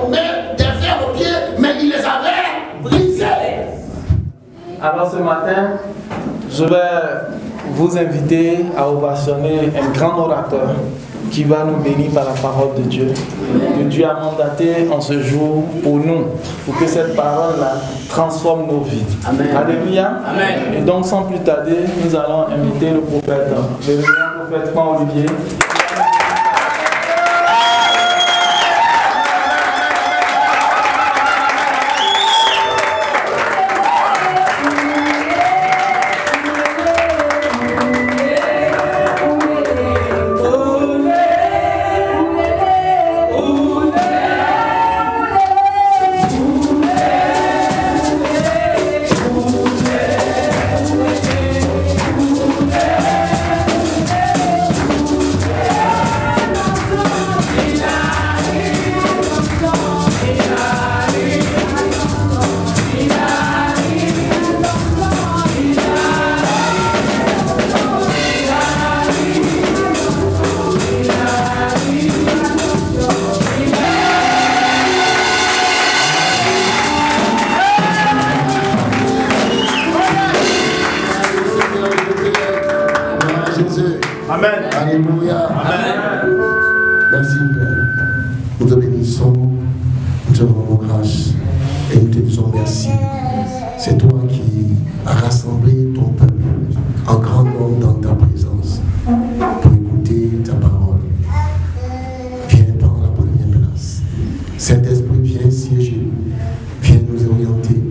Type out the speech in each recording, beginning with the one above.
aux mains, des fers aux pieds, mais il les avait brisés. Alors ce matin, je vais vous inviter à ovationner un grand orateur qui va nous bénir par la parole de Dieu. Que Dieu a mandaté en ce jour pour nous, pour que cette parole-là transforme nos vies. Amen. Alléluia. Amen. Et donc sans plus tarder, nous allons inviter le prophète, le révérend prophète Juan Olivier. Amen. Alléluia. Amen. Merci Père. Nous te bénissons, nous te rendons grâce et nous te disons merci. C'est toi qui as rassemblé ton peuple en grand nombre dans ta présence pour écouter ta parole. Viens prendre la première place. Saint-Esprit, viens siéger. Viens nous orienter.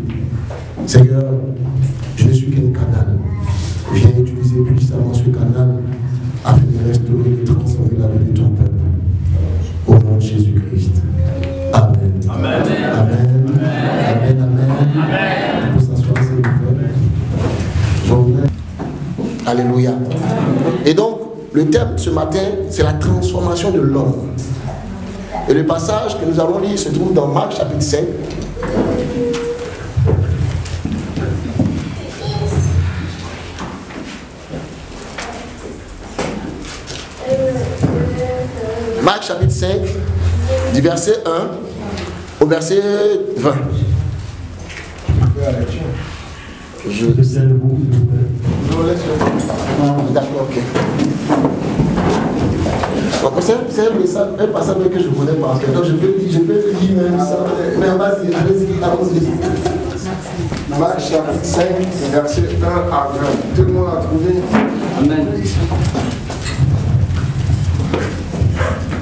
Seigneur, je ne suis qu'un canal. Viens utiliser puissamment ce canal afin de restaurer et de transformer la vie de ton peuple. Au nom de Jésus-Christ. Amen. Amen. Amen. Amen. Amen. Pour s'asseoir, s'il vous plaît. Alléluia. Et donc, le thème ce matin, c'est la transformation de l'homme. Et le passage que nous allons lire se trouve dans Marc chapitre 5. Marc chapitre 5, du verset 1 au verset 20. D'accord, ok. C'est un passage que je connais pas. Donc je peux lire même ça. Mais vas-y, allez-y. Marc chapitre 5, verset 1 à 20. Tout le monde a trouvé? Amen.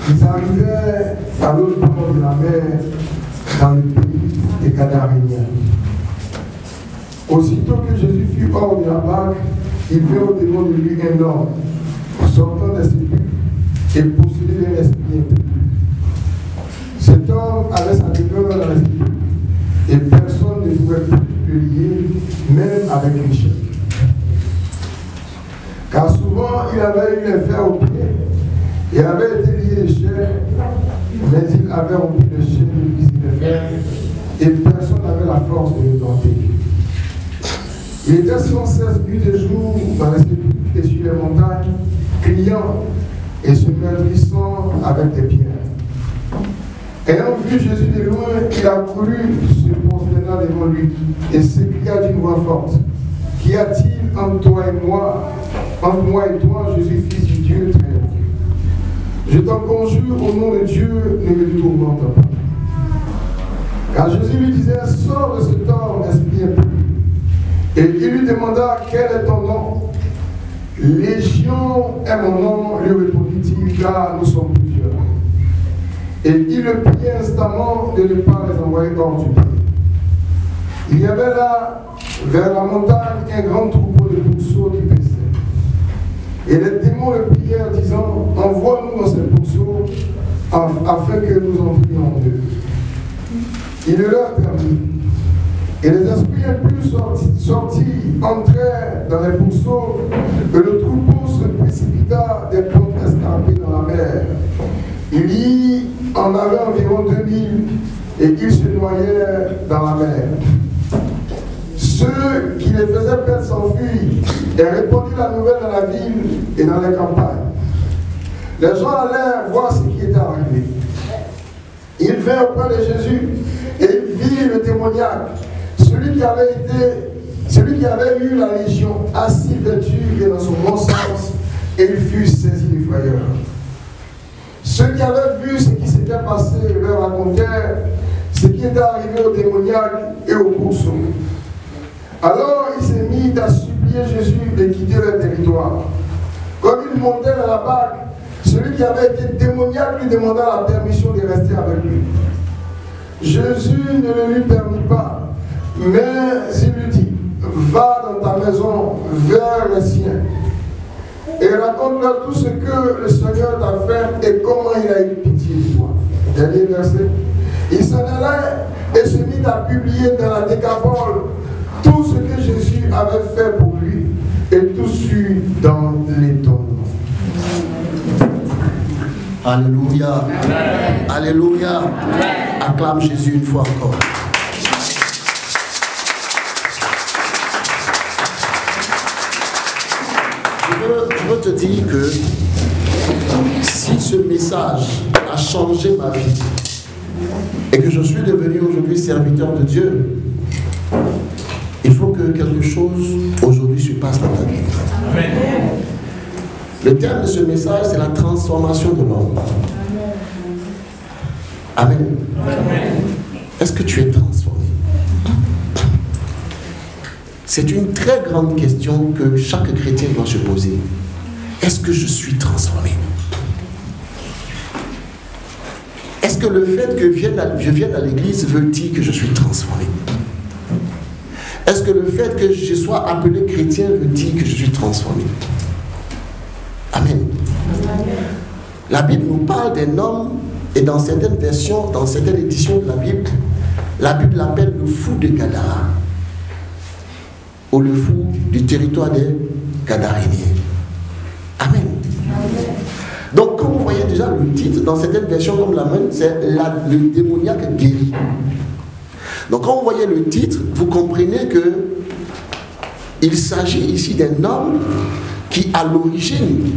Ils arrivaient à l'autre bord de la mer, dans le pays des Gadaréniens. Aussitôt que Jésus fut hors de la barque, il vint au-devant de lui un homme, sortant des sépulcres et possédé d'un esprit impur. Cet homme avait sa demeure dans les sépulcres, et personne ne pouvait plus le lier, même avec une chaîne. Car souvent il avait eu les fers aux pieds, et avait été lié de chair, mais il avait rempli de chair de briser les fers, et personne n'avait la force de le dompter. Il était sans cesse nuit et jour dans les sépulcres et sur les montagnes, criant et se meurtrissant avec des pierres. Ayant vu Jésus de loin, il a couru se prosternant devant lui et s'écria d'une voix forte: Qu'y a-t-il entre toi et moi, entre moi et toi, Jésus, fils du Dieu très haut? Je t'en conjure au nom de Dieu, ne me tourmente pas. Car Jésus lui disait: Sors de cet homme, esprit impur. Et il lui demanda: Quel est ton nom? Légion est mon nom, lui répondit-il, car nous sommes plusieurs. Et il le prie instamment de ne pas les envoyer hors du pays. Il y avait là, vers la montagne, un grand troupeau de pourceaux qui paissaient. Et les démons le prièrent, disant: Envoie-nous dans ces pourceaux, afin que nous entrions en eux. Il le leur permit. Et les esprits impurs sortis entrèrent dans les pourceaux, et le troupeau se précipita des pentes escarpées dans la mer. Il y en avait environ 2000, et ils se noyèrent dans la mer. Ceux qui les faisaient perdre s'enfuirent et répandirent la nouvelle dans la ville et dans les campagnes. Les gens allèrent voir ce qui était arrivé. Il vint auprès de Jésus et il vit le démoniaque, celui qui avait eu la légion, assis vêtu et dans son bon sens, et il fut saisi du frayeur. Ceux qui avaient vu ce qui s'était passé leur racontèrent ce qui était arrivé au démoniaque et au bourreau. Alors il s'est mis à supplier Jésus de quitter le territoire. Comme il montait dans la barque, celui qui avait été démoniaque lui demanda la permission de rester avec lui. Jésus ne le lui permit pas, mais il lui dit, va dans ta maison vers les siens et raconte-leur tout ce que le Seigneur t'a fait et comment il a eu pitié de toi. Dernier verset. Il s'en allait et se mit à publier dans la Décapole tout ce que Jésus avait fait pour lui, et tout fut dans l'étonnement. Alléluia. Amen. Alléluia. Amen. Acclame Jésus une fois encore. Je veux te dire que si ce message a changé ma vie et que je suis devenu aujourd'hui serviteur de Dieu, il faut que quelque chose aujourd'hui se passe dans ta vie. Amen. Le terme de ce message, c'est la transformation de l'homme. Amen. Amen. Est-ce que tu es transformé? C'est une très grande question que chaque chrétien doit se poser. Est-ce que je suis transformé? Est-ce que le fait que je vienne à l'église veut dire que je suis transformé? Est-ce que le fait que je sois appelé chrétien veut dire que je suis transformé? Amen. La Bible nous parle d'un homme, et dans certaines versions, dans certaines éditions de la Bible l'appelle le fou de Gadara, ou le fou du territoire des Gadaréniens. Amen. Donc, quand vous voyez déjà le titre, dans certaines versions comme la mienne, c'est le démoniaque guéri. Donc, quand vous voyez le titre, vous comprenez que il s'agit ici d'un homme qui, à l'origine,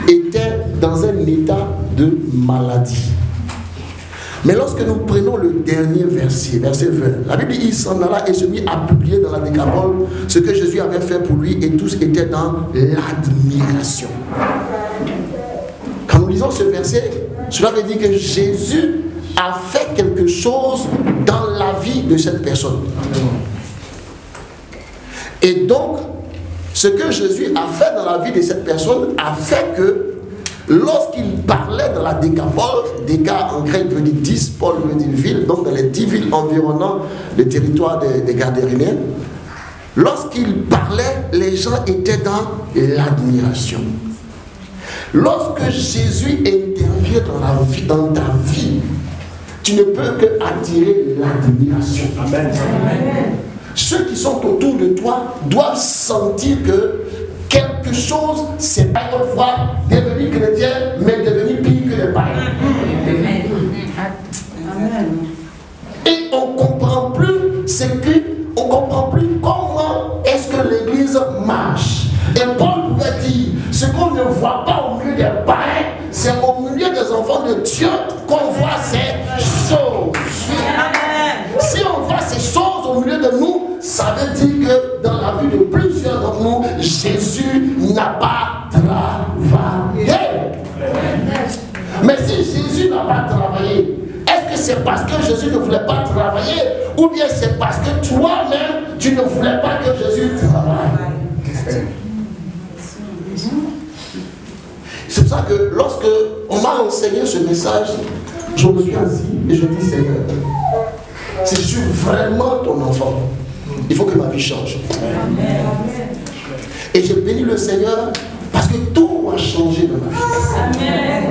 était dans un état de maladie. Mais lorsque nous prenons le dernier verset, verset 20, la Bible dit, il s'en alla et se mit à publier dans la Décapole ce que Jésus avait fait pour lui, et tous étaient dans l'admiration. Quand nous lisons ce verset, cela veut dire que Jésus a fait quelque chose dans la vie de cette personne. Et donc, ce que Jésus a fait dans la vie de cette personne a fait que lorsqu'il parlait dans la Décapole, Déca en grec veut dire 10, Paul veut dire ville, donc dans les 10 villes environnant le territoire des Gadaréniens, lorsqu'il parlait, les gens étaient dans l'admiration. Lorsque Jésus intervient dans ta vie, tu ne peux que attirer l'admiration. Amen. Amen. Ceux qui sont autour de toi doivent sentir que quelque chose, c'est pas une fois devenu chrétien, mais devenu pire que les païens. Et on ne comprend plus on comprend plus comment est-ce que l'église marche. Et Paul pouvait dire, ce qu'on ne voit pas au milieu des païens, c'est au milieu des enfants de Dieu qu'on voit ces choses. Si on voit ces choses au milieu de nous, ça veut dire que dans la vie de plusieurs d'entre nous, Jésus n'a pas travaillé. Mais si Jésus n'a pas travaillé, est-ce que c'est parce que Jésus ne voulait pas travailler, ou bien c'est parce que toi-même, tu ne voulais pas que Jésus travaille? C'est pour ça que lorsque on m'a enseigné ce message, je me suis assis et je dis, Seigneur, si je suis vraiment ton enfant, il faut que ma vie change. Amen. Et j'ai béni le Seigneur parce que tout a changé dans ma vie. Amen.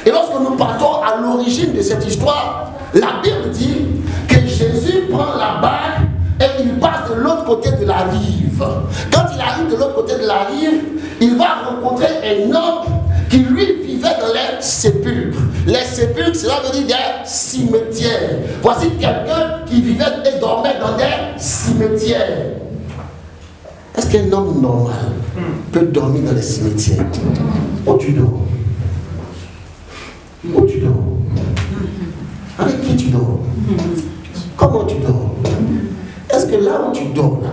Et lorsque nous partons à l'origine de cette histoire, la Bible dit que Jésus prend la barque et il passe de l'autre côté de la rive. Quand il arrive de l'autre côté de la rive, il va rencontrer un homme qui lui vivait dans les sépulcres. Les sépulcres, cela veut dire des cimetières. Voici quelqu'un qui vivait et dormait dans des cimetières. Est-ce qu'un homme normal peut dormir dans les cimetières? Où tu dors? Où tu dors? Avec qui tu dors? Comment tu dors? Est-ce que là où tu dors, là,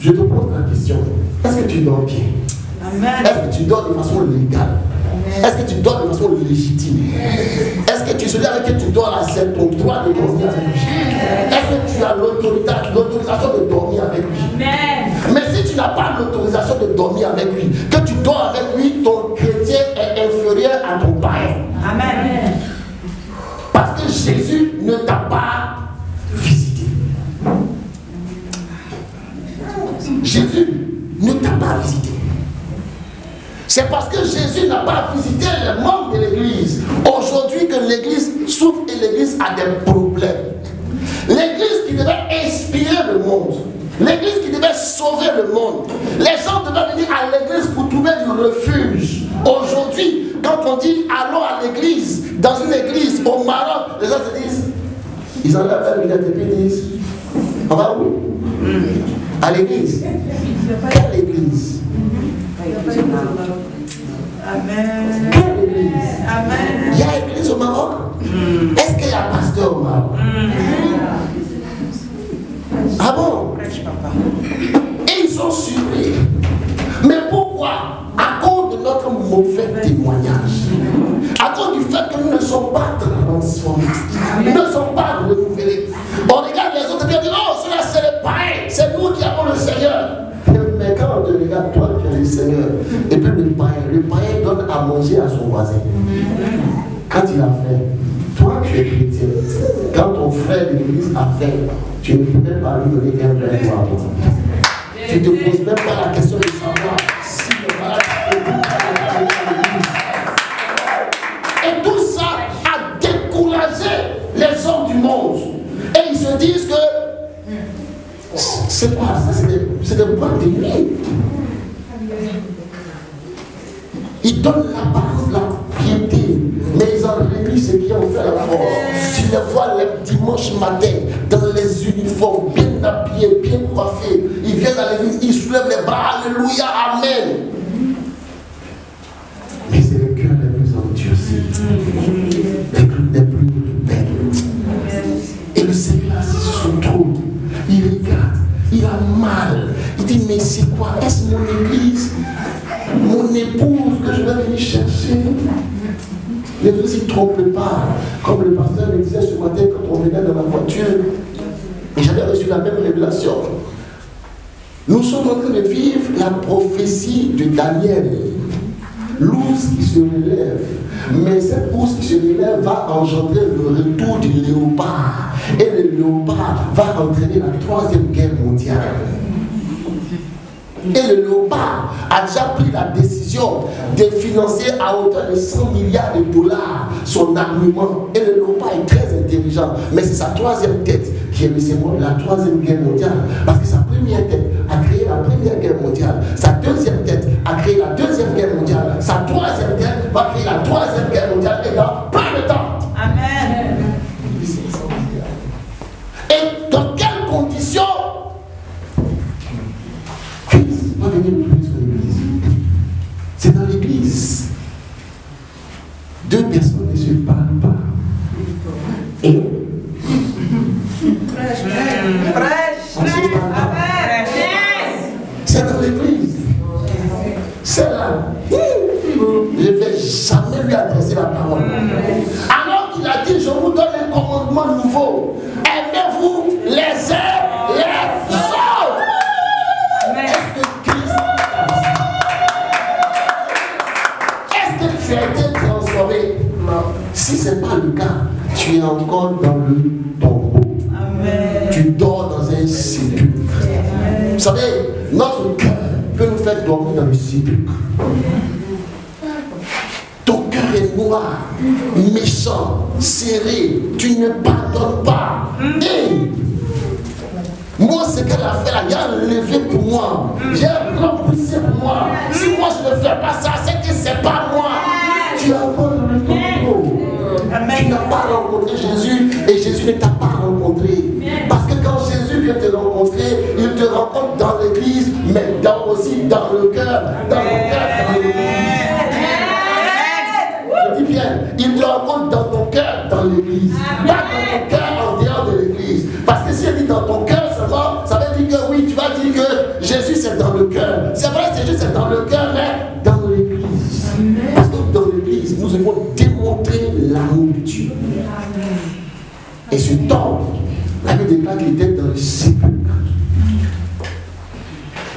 je te pose la question, est-ce que tu dors bien? Est-ce que tu dors de façon légale? Est-ce que tu dors de façon légitime? Est-ce que celui avec qui tu dors là, c'est ton droit de dormir avec lui? Est-ce que tu as l'autorisation de dormir avec lui? Mais si tu n'as pas l'autorisation de dormir avec lui, que tu dors avec lui, ton chrétien est inférieur à ton païen. Amen. Parce que Jésus ne t'a pas visité. Jésus ne t'a pas visité. C'est parce que Jésus n'a pas visité les membres de l'église aujourd'hui que l'église souffre et l'église a des problèmes. L'église qui devait inspirer le monde, l'église qui devait sauver le monde, les gens devaient venir à l'église pour trouver du refuge. Aujourd'hui, quand on dit allons à l'église, dans une église au Maroc, les gens se disent, ils enlèvent la lunettes et puis ils disent, on va où? À l'église. Quelle église? Amen. Quelle église? Amen. Il y a église au Maroc? Est-ce qu'il y a pasteur au Maroc? Ah bon? Et ils sont surpris. Mais pourquoi? À cause de notre mauvais témoignage. À cause du fait que nous ne sommes pas transformés. Nous ne sommes pas renouvelés. On regarde les autres et on dit, oh, cela c'est le païen. C'est nous qui avons le Seigneur. Mais quand on te regarde, toi qui es le Seigneur, et puis le païen donne à manger à son voisin. Quand il a faim, toi tu es chrétien. Quand ton frère de l'église a faim, tu ne peux même pas lui donner un verre d'eau à toi. Tu ne te poses même pas la question de savoir si le malade est à l'église. Et tout ça a découragé les hommes du monde. Et ils se disent que c'est quoi ça? C'est des boîtes de nuit. Ils donnent la base, la piété, mais ils ont réduit ce qui ont fait la force. Tu les vois le dimanche matin dans les uniformes, bien habillés, bien coiffés. Ils viennent à l'église, ils soulèvent les bras, alléluia, amen. Mais c'est le cœur les plus endurcis, les plus belles. Et le Seigneur assis sur son trône, il regarde, il a mal. Il dit, mais c'est quoi? Est-ce mon église? Mon épouse que je vais venir chercher? Ne vous y trompez pas. Comme le pasteur me disait ce matin quand on venait dans la voiture, et j'avais reçu la même révélation. Nous sommes en train de vivre la prophétie de Daniel. L'ours qui se relève. Mais cette ours qui se relève va engendrer le retour du léopard. Et le léopard va entraîner la 3e guerre mondiale. Et le léopard a déjà pris la décision de financer à hauteur de 100 milliards de dollars son armement. Et le léopard est très intelligent. Mais c'est sa 3e tête qui est le symbole de la 3e guerre mondiale. Parce que sa première tête a créé la 1re guerre mondiale. Sa 2e tête a créé la 2e guerre mondiale. Sa 3e tête va créer la 3e guerre mondiale. Et dans plein de temps. Amen. Et dans quelles conditions Christ va venir plus sur l'église? C'est dans l'église. 2 personnes ne se parlent pas. Et c'est dans l'église. C'est là. Je ne vais jamais lui adresser la parole. Alors qu'il a dit, je vous donne un commandement nouveau. Aimez-vous les uns les autres. Est-ce que Christ, est-ce que tu as été transformé? Non. Si ce n'est pas le cas, tu es encore dans le tombeau. Amen. Tu dors dans un sépulcre. Vous savez, notre cœur peut nous faire dormir dans le sépulcre. Ton cœur est noir, méchant, serré, tu ne pardonnes pas. Et moi, ce qu'elle a fait là, il a levé pour moi. J'ai un grand poussé pour moi. Si moi je ne fais pas ça, c'est que c'est pas moi. Tu as pas le tombeau. Tu n'as pas rencontré Jésus et Jésus ne t'a pas rencontré. Parce que quand Jésus vient te rencontrer, il te rencontre dans l'église, mais aussi dans le cœur. Dans le cœur, dans l'église. Je dis bien, il te rencontre dans ton cœur, dans l'église. Pas dans ton cœur en dehors de l'église. Parce que si elle dit dans ton cœur seulement, ça veut dire que oui, tu vas dire que Jésus c'est dans le cœur. C'est vrai, Jésus c'est dans le cœur, mais dans l'église. Parce que dans l'église, nous devons démontrer l'amour de Dieu. Et ce temps, la Bible déclare qu'il était dans le sépulcre.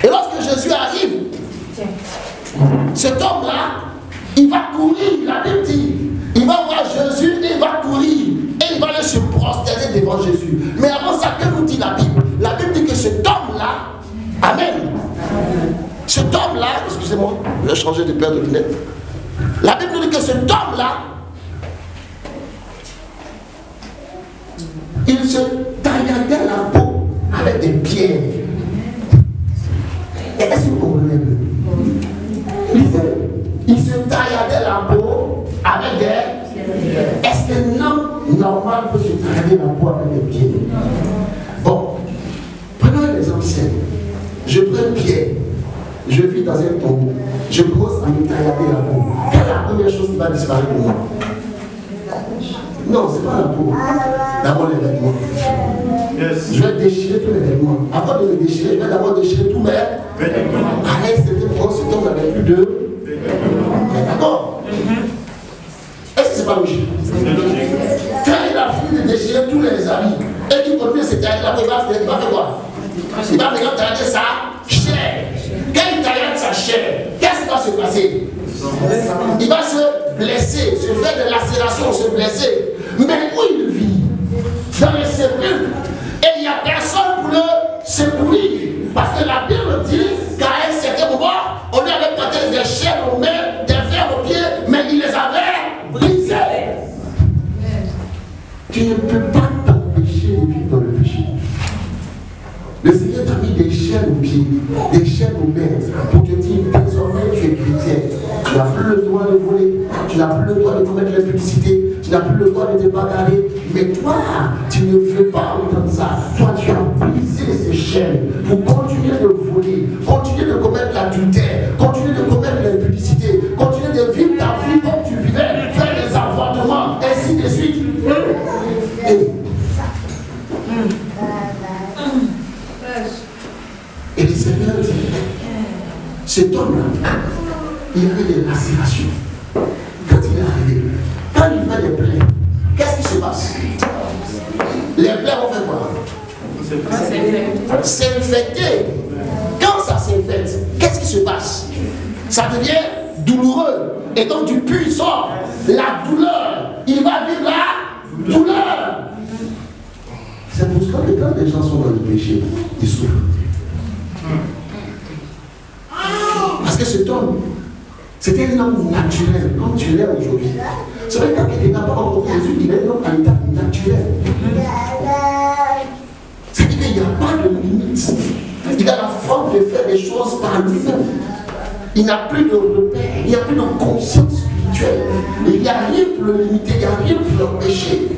Et lorsque Jésus arrive, cet homme-là, il va courir, la Bible dit, il va voir Jésus et il va courir. Et il va aller se prosterner devant Jésus. Mais avant ça, que nous dit la Bible? La Bible dit que cet homme-là, amen, cet homme-là, excusez-moi, je vais changer de paire de lunettes. La Bible dit que cet homme-là, il se tailladait la peau avec des pierres. Est-ce que vous comprenez? Il se tailladait la peau avec des... Est-ce qu'un homme normal peut se taillader la peau avec des pierres? Bon, prenons les anciens. Je prends une pierre, je vis dans un tombeau, je commence à me taillader la peau. Quelle est la première chose qui va disparaître de moi? Non, ce n'est pas la peau. D'abord les vêtements. Yes. Je vais déchirer tous les vêtements. Avant de me déchirer, je vais d'abord déchirer tous mes vêtements. Arrête, c'était pour ce temps, on n'avait plus de vêtements. D'accord? Est-ce que ce n'est pas logique? Quand il a fini de déchirer tous les habits et qu'il continue cette taille-là, il va faire quoi? Il va maintenant tailler sa chair. Quand il taille sa chair, qu'est-ce qui va se passer? Il va se blesser, se faire des lacérations, se blesser. Mais où il vit? Dans les sépulcres. Et il n'y a personne pour le secourir. Parce que la Bible dit qu'à un certain moment, on lui avait porté des chaînes aux mains, des fers aux pieds, mais il les avait brisées. Tu ne peux pas t'empêcher de vivre dans le péché. Le Seigneur t'a mis des chaînes aux pieds, des chaînes aux mains, pour te dire désormais tu es chrétien. Tu n'as plus le droit de voler, tu n'as plus le droit de commettre l'impudicité, tu n'as plus le droit de te bagarrer. Mais toi, tu ne veux pas entendre ça. Toi, tu as brisé ces chaînes pour continuer de voler, continuer de commettre l'adultère, continuer de commettre l'impudicité, continuer de vivre ta vie comme tu vivais, faire des avortements, ainsi de suite. Et le Seigneur dit, cet homme-là, il avait des lacérations. Quand il est arrivé, quand il fait des plaies, qu'est-ce qui se passe? Les plaies vont faire quoi? S'infecter. Quand ça s'infecte, qu'est-ce qui se passe? Ça devient douloureux. Et donc du puits sort la douleur. Il va vivre la douleur. C'est pour ça que quand les gens sont dans le péché, ils souffrent. Parce que cet homme, c'était un homme naturel, comme tu l'es aujourd'hui. C'est vrai que quand quelqu'un n'a pas rencontré Jésus, il est un homme à l'état naturel. C'est-à-dire qu'il n'y a pas de limite. Il a la forme de faire des choses par lui-même. Il n'a plus de repère, il n'y a plus de conscience spirituelle. Il n'y a rien pour le limiter, il n'y a rien pour l'empêcher.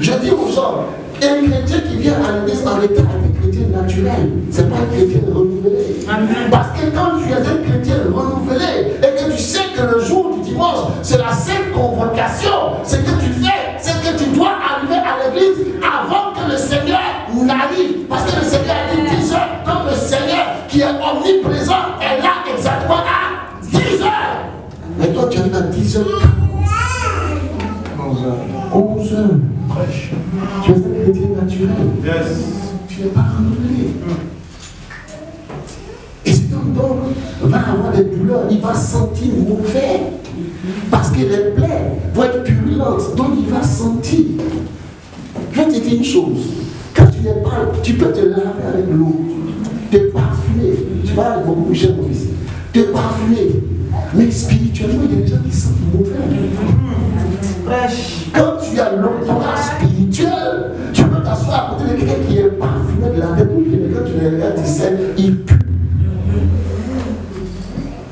Je dis aux gens, un chrétien qui vient à l'église en état est un chrétien naturel. Ce n'est pas un chrétien renouvelé. Parce que quand tu es un chrétien renouvelé et que tu sais que le jour du dimanche, c'est la sainte convocation, ce que tu fais, c'est que tu dois arriver à l'église avant que le Seigneur n'arrive. Parce que le Seigneur a dit 10 heures, comme le Seigneur qui est omniprésent est là exactement à 10 heures. Mais toi, tu arrives à 10h40. 11 heures. Tu es un chrétien naturel. Yes. Tu n'es pas renouvelé. Et cet homme donc va avoir des douleurs, il va sentir mauvais. Parce que les plaies vont être purulentes, donc il va sentir. Je vais te dire une chose. Quand tu n'es pas, tu peux te laver avec l'eau, te parfumer. Tu vas beaucoup coucher mon fils. Te parfumer. Mais spirituellement, il y a des gens qui sentent mauvais. Quand tu as l'odorat spirituel, tu peux t'asseoir à côté de quelqu'un qui est parfumé de la tête ou quand tu le regardes, tu sais, il pue.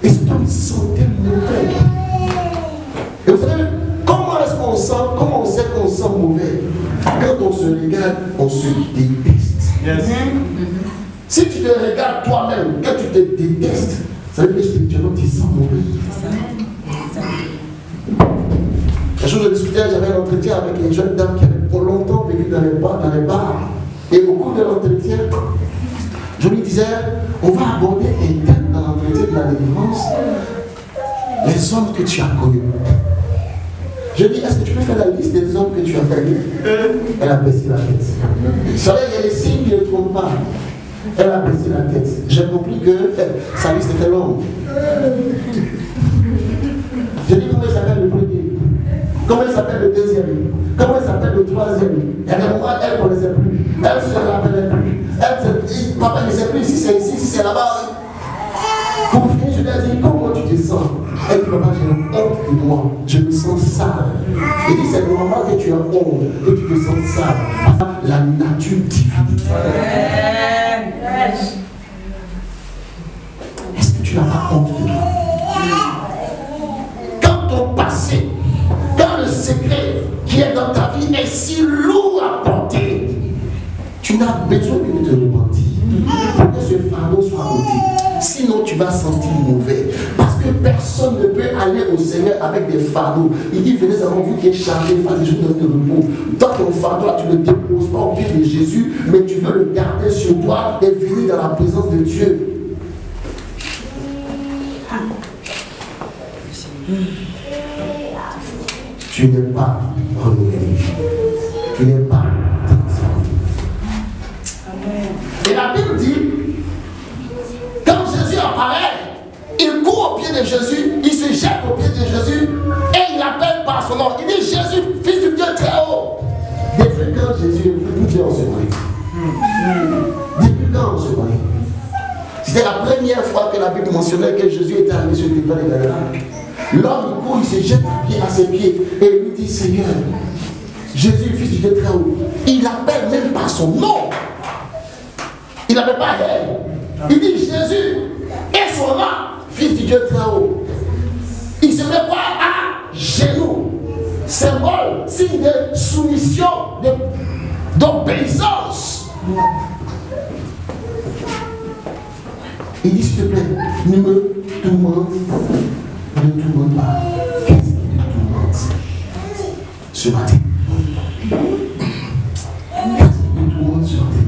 Et cet homme sentait mauvais. Et vous savez, comment est-ce qu'on sent, comment on sait qu'on sent mauvais? Quand on se regarde, on se déteste. Yes. Si tu te regardes toi-même, quand tu te détestes, ça veut dire que spirituellement tu sens mauvais. Je jour, je discutais, j'avais un entretien avec une jeune dame qui avait pour longtemps vécu dans les bars. Et au cours de l'entretien, je lui disais, on va aborder un thème dans l'entretien de la délivrance, les hommes que tu as connus. Je lui dis, est-ce que tu peux faire la liste des hommes que tu as connus? Elle a baissé la tête. Vous savez, il y a des signes qui ne trompent pas. Elle a baissé la tête. J'ai compris que sa liste était longue. Je dis, comment il s'appelle le premier? Comment il s'appelle le deuxième? Comment il s'appelle le troisième? Et à un moment, elle ne connaissait plus. Elle ne se rappelait plus. Papa ne sait plus si c'est ici, si c'est là-bas. Pour finir, je lui ai dit, comment tu te sens? Elle dit, maman, j'ai honte de moi. Je me sens sale. Il dit, c'est le moment que tu as honte, que tu te sens sale. La nature divine. Est-ce que tu n'as pas honte de toi? Quand ton passé, quand le secret qui est dans ta vie est si lourd à porter, tu n'as besoin que de te repentir pour que ce fardeau soit ôté. Sinon, tu vas sentir mauvais. Parce que personne ne peut aller au Seigneur avec des fardeaux. Il dit, venez avant vous qui êtes chargé, faites je vous donne de repos. Tant ton fardeau, tu ne le déposes pas au pied de Jésus, mais tu veux le garder sur toi et venir dans la présence de Dieu. Tu n'es pas renouvelé. Tu n'es pas transformé. Et la Bible dit, quand Jésus apparaît, il court au pied de Jésus, il se jette au pied de Jésus et il appelle par son nom. Il dit, Jésus, fils du Dieu très haut. Depuis quand Jésus est venu Dieu en ce moment? Depuis quand en ce moment? C'était la première fois que la Bible mentionnait que Jésus était arrivé sur le terrain de Galilée. L'homme il court, il se jette à ses pieds et il lui dit, Seigneur, Jésus, fils du Dieu très haut. Il l'appelle même par son nom. Il n'appelle pas elle. Il dit Jésus et son nom, fils du Dieu très haut. Il se met quoi à genoux. Symbole, signe de soumission, d'obéissance. Il dit, s'il te plaît, ne me tourmente pas. Qu'est-ce qui te tourmente ce matin? Qu'est-ce qui te tourmente ce matin?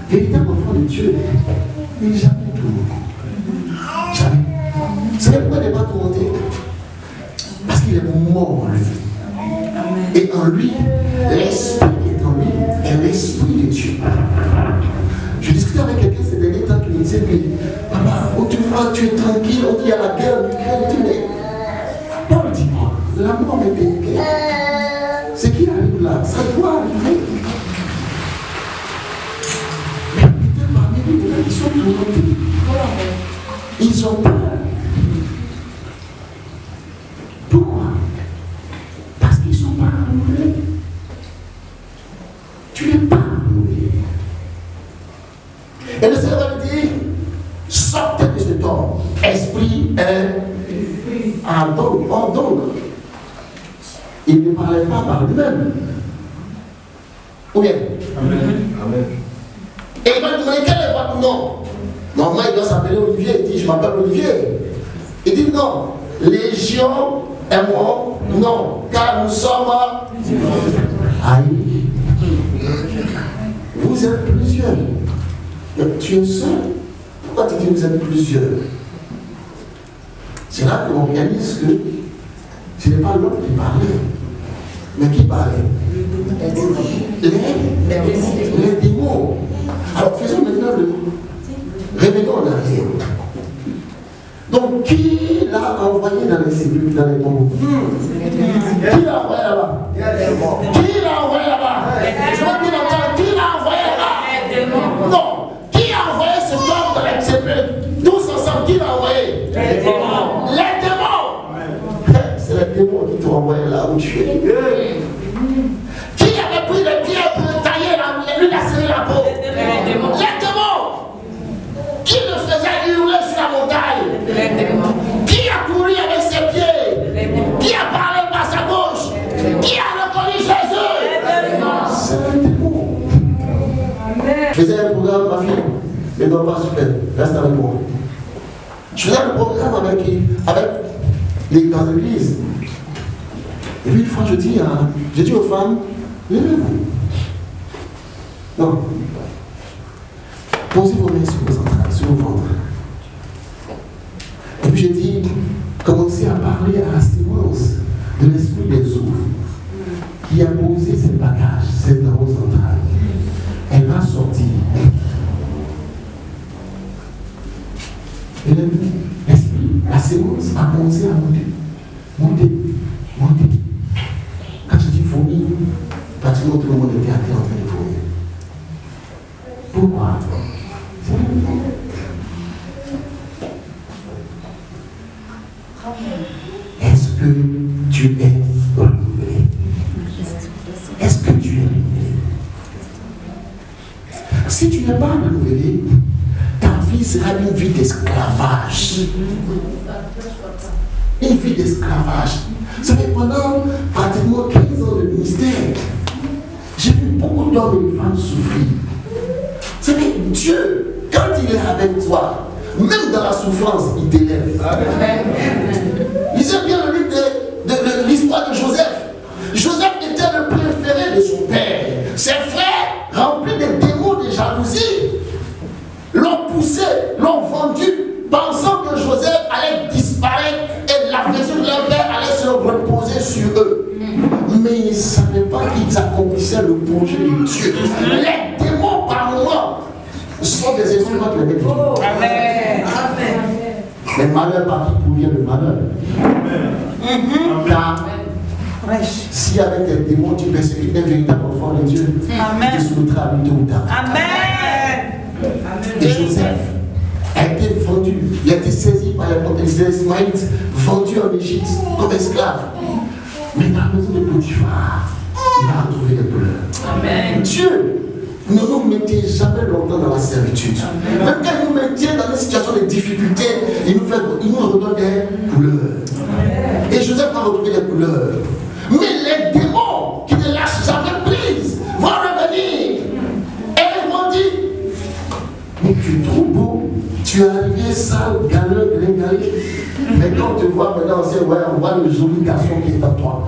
Véritable enfant de Dieu, il n'est jamais tourmenté. Jamais. Vous savez pourquoi il n'est pas tourmenté? Parce qu'il est mort en lui. Et en lui, l'esprit est en lui, est l'esprit de Dieu. Je discutais avec quelqu'un ces derniers temps qui me disait, mais papa, autrefois tu es tranquille, on dit il y a la guerre en Ukraine, tu dis, Paul dit, la mort est guerre. Ce qui arrive là, ça doit arriver. Mais peut-être parmi nous, ils sont tourmentés. Ils ont peur. Pourquoi? Parce qu'ils ne sont pas renouvelés. Tu n'es pas renouvelé. Et le Seigneur lui dit, sortez de cet homme. Esprit est en don. Il ne parlait pas par lui-même. Ou bien? Amen. Et il va lui demander quel est votre nom? Normalement, il doit s'appeler Olivier. Il dit, je m'appelle Olivier. Il dit, non. Légion est mon nom. Car nous sommes. Aïe. Vous êtes plusieurs. Tu es seul. Pourquoi tu dis que vous êtes plusieurs? C'est là qu'on réalise que ce n'est pas l'autre qui parlait. Mais qui parlait? Les démons. Alors faisons maintenant revenons en arrière. Donc qui l'a envoyé dans les cellules, dans les tombes? Qui l'a envoyé là-bas? Qui l'a envoyé là-bas? Je veux dire encore, qui l'a envoyé là-bas? Non. Qui a envoyé cet homme dans les cellules? Tous ensemble, qui l'a envoyé? Les démons. Les démons. C'est les démons qui t'ont envoyé là où tu es. Qui avait pris le pierre pour le tailler, lui lacérer la peau? Les démons. Les démons. Qui le faisait hurler sur la montagne? Qui a couru avec ses pieds? Qui a parlé par sa bouche? Qui a reconnu Jésus? C'est les démons. Je faisais un programme, ma fille, mais non pas super, reste avec moi. Je faisais un programme dans l'église. Et puis une fois, j'ai dit aux femmes, levez-vous. Non. Posez vos mains sur vos entrailles, sur vos ventres. Et puis j'ai dit, commencez à parler à la sémence de l'esprit des eaux qui a posé ses bagages, ses dans vos entrailles. Elle va sortir. Et l'esprit, la sémence a commencé à monter. Monter. Monter. Quand je dis vomir, pratiquement tout le monde était à terre en train de vomir. Pourquoi? Est-ce que tu es renouvelé? Est-ce que tu es renouvelé? Si tu n'es pas renouvelé, ta vie sera une vie d'esclavage. Une vie d'esclavage. Vous savez, pendant pratiquement 15 ans de ministère, j'ai vu beaucoup d'hommes et de femmes souffrir. Vous savez, Dieu, quand il est avec toi, même dans la souffrance, il t'élève. Lisez bien le livre de l'histoire de Joseph. Joseph était le préféré de son père. Ses frères, remplis de démons de jalousie, l'ont poussé, l'ont vendu, pensant que Joseph allait disparaître et l'affection de leur père allait se reposer sur eux. Mais ils ne savaient pas qu'ils accomplissaient le projet de Dieu. Les démons, par moment, sont des instruments de l'évêque. Amen. Les malheurs par qui provient le malheur. Car si avec des démons tu persécutes un véritable enfant de Dieu, tu te soumettras à lui tôt ou tard. Amen. Et Joseph a été vendu, il a été saisi par les Ismaélites, vendu en Égypte comme esclave. Mais dans la maison de Potiphar, il va retrouver les douleurs. Amen. Dieu ne nous mettait jamais longtemps dans la servitude. Amen. Même quand il nous mettait dans une situation de difficulté, il nous redonne des couleurs. Amen. Et Joseph va retrouver des couleurs. Mais les démons qui ne lâchent jamais prise vont revenir. Et ils vont dire, mais tu es trop beau, tu es arrivé sale, galeux, gringalé. Mais quand on te voit maintenant, on voit le joli garçon qui est en toi.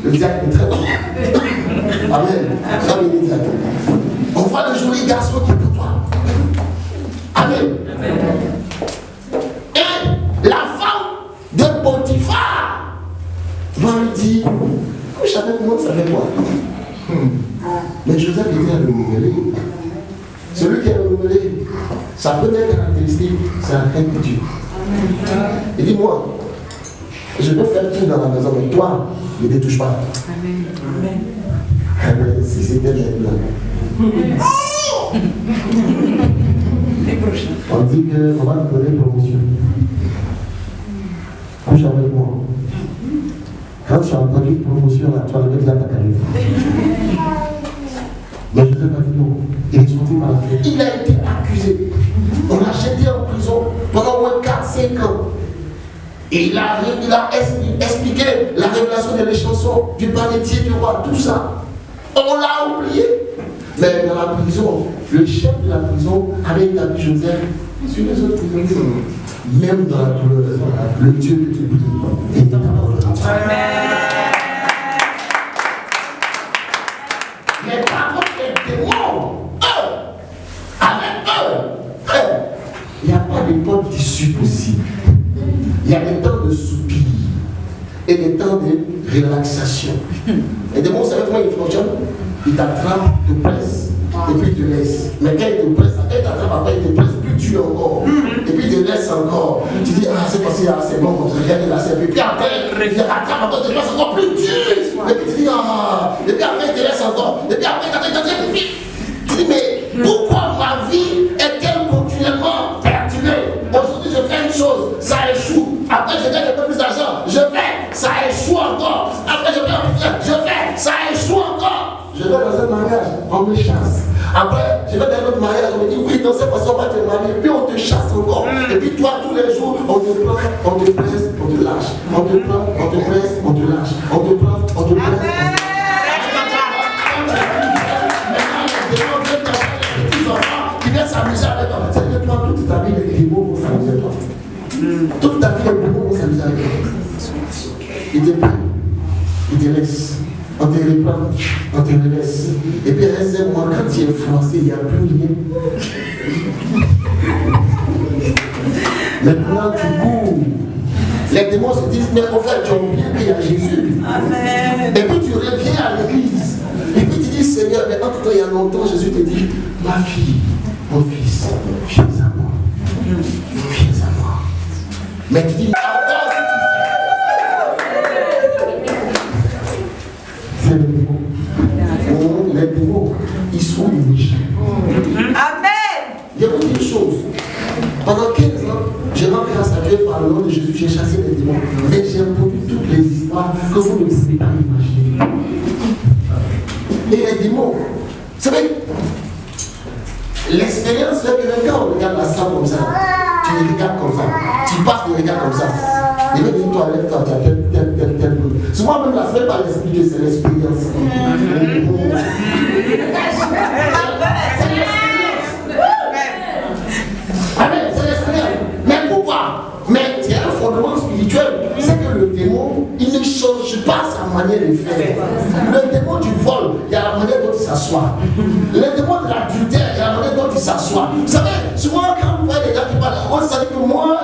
Le diacre est très bon. Amen. On voit le joli garçon qui est en toi. Amen. Et la femme de Potiphar va lui dire, couche avec moi, ça fait quoi? Mais Joseph était renouvelé. Celui qui est renouvelé, sa première caractéristique, c'est la crainte de Dieu. Et dis-moi, je peux faire tout dans la maison, mais toi, ne te touche pas. Amen. Si c'était les blancs. On dit qu'on va te donner une promotion. Couche avec moi. Quand tu as entendu une promotion, là, tu vas le mettre là ta carrière. Mais je ne sais pas dire non. Il est sorti par la fenêtre. Il a été accusé. On l'a jeté en prison pendant au moins 4-5 ans. Et il a expliqué la révélation des chansons du banetier du roi, tout ça. On l'a oublié. Mais dans la prison, le chef de la prison avait établi Joseph sur les autres prisonniers. Même dans la douleur, le Dieu que tu pries est dans ta volonté. Mais par contre, les démons, il n'y a pas de porte d'issue possible. Il y a des temps de soupir et des temps de relaxation. Les démons, vous savez comment ils fonctionnent? Ils t'attrapent, te pressent et puis ils te laissent. Mais quand ils te pressent, quand ils t'attrapent après, ils te pressent plus dur encore. Et puis ils te laissent encore. Tu dis, ah c'est passé, ah c'est bon, je regarde la serre. Et puis après, ils te rattrapent encore, ils te laissent encore plus dur. Et puis tu dis, ah. Et puis après, ils te laissent encore. Et puis après, tu dis, mais pourquoi ma vie est-elle continuellement perturbée? Aujourd'hui, je fais une chose, ça échoue. Après, je gagne un peu plus d'argent. Je fais, ça échoue encore. Après, je fais, ça échoue encore. Je vais dans un mariage, on me chasse. Après, je vais dans un autre mariage, on me dit, oui, dans cette façon, on va te marier. Puis on te chasse encore. Et puis toi, tous les jours, on te prend, on te presse, on te lâche. On te prend, on te presse, on te lâche. On te prend, on te presse. Qui vient s'amuser avec toi. C'est que toi, toute ta vie, les démons vont s'amuser avec toi. Toute ta vie, les démons vont s'amuser avec toi. il te prend, il te laisse. On te reprend, on te laisse. Et puis à un certain moment, quand tu es influencé, il n'y a plus rien. Maintenant, tu cours. Les démons se disent, mais en fait, tu as oublié qu'il y a Jésus. Amen. Et puis tu reviens à l'église. Et puis tu dis, Seigneur, mais entre temps, il y a longtemps, Jésus te dit, ma fille, mon fils, viens à moi. Viens à moi. Mais tu dis, encore si tu fais. C'est le démon. Les démons, ils sont méchants. Amen. Il y a une chose. Pendant 15 ans, je rends grâce à Dieu par le nom de Jésus, j'ai chassé les démons. Mais j'ai produit toutes les histoires que vous ne pouvez pas imaginer. Et les démons, vous savez, l'expérience fait que quand on regarde la salle comme ça, tu les regardes comme ça, tu passes les regards comme ça. Et même une toilette, quand tu as tel. Souvent même la semaine par l'esprit Dieu, c'est l'expérience. Amen, c'est l'expérience. Mais pourquoi? Mais il y a un fondement spirituel. C'est que le démon, il ne change pas sa manière de faire. Le démon du vol, il y a la manière dont il s'assoit. Le démon de l'adultère, il y a la manière dont il s'assoit. Vous savez, souvent quand vous voyez des gens qui parlent, on sait que moi,